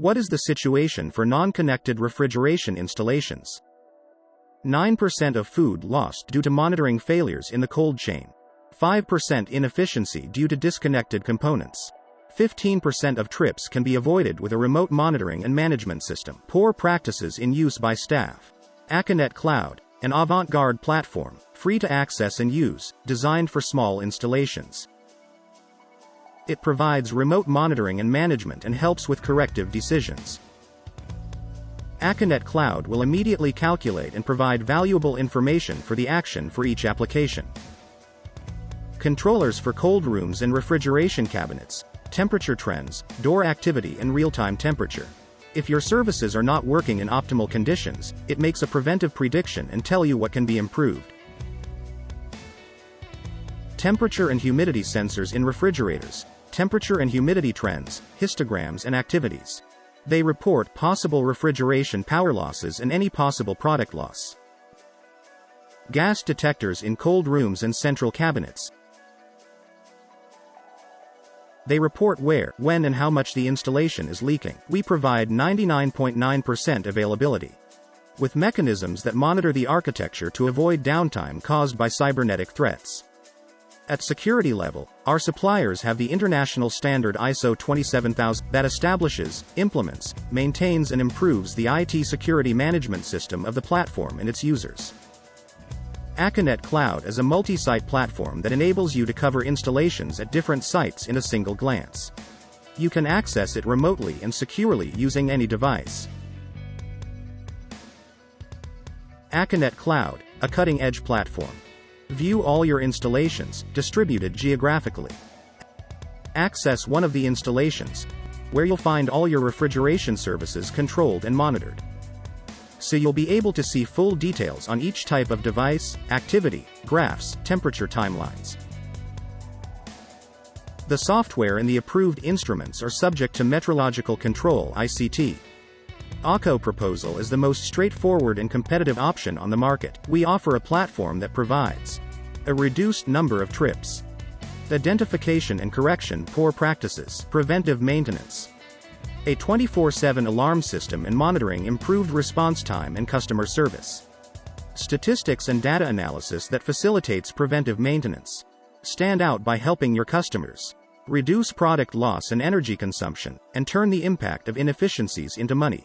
What is the situation for non-connected refrigeration installations? 9% of food lost due to monitoring failures in the cold chain. 5% inefficiency due to disconnected components. 15% of trips can be avoided with a remote monitoring and management system. Poor practices in use by staff. AKONET.Cloud, an avant-garde platform, free to access and use, designed for small installations. It provides remote monitoring and management and helps with corrective decisions. AKONET.Cloud will immediately calculate and provide valuable information for the action for each application. Controllers for cold rooms and refrigeration cabinets, temperature trends, door activity and real-time temperature. If your services are not working in optimal conditions, it makes a preventive prediction and tell you what can be improved. Temperature and humidity sensors in refrigerators, temperature and humidity trends, histograms and activities. They report possible refrigeration power losses and any possible product loss. Gas detectors in cold rooms and central cabinets. They report where, when and how much the installation is leaking. We provide 99.9% availability. With mechanisms that monitor the architecture to avoid downtime caused by cybernetic threats. At security level, our suppliers have the international standard ISO 27000 that establishes, implements, maintains and improves the IT security management system of the platform and its users. AKONET.Cloud is a multi-site platform that enables you to cover installations at different sites in a single glance. You can access it remotely and securely using any device. AKONET.Cloud, a cutting-edge platform. View all your installations, distributed geographically. Access one of the installations, where you'll find all your refrigeration services controlled and monitored. So you'll be able to see full details on each type of device, activity, graphs, temperature timelines. The software and the approved instruments are subject to metrological control (ICT). AKO proposal is the most straightforward and competitive option on the market. We offer a platform that provides a reduced number of trips, identification and correction poor practices, preventive maintenance, a 24/7 alarm system and monitoring improved response time and customer service, statistics and data analysis that facilitates preventive maintenance. Stand out by helping your customers reduce product loss and energy consumption, and turn the impact of inefficiencies into money.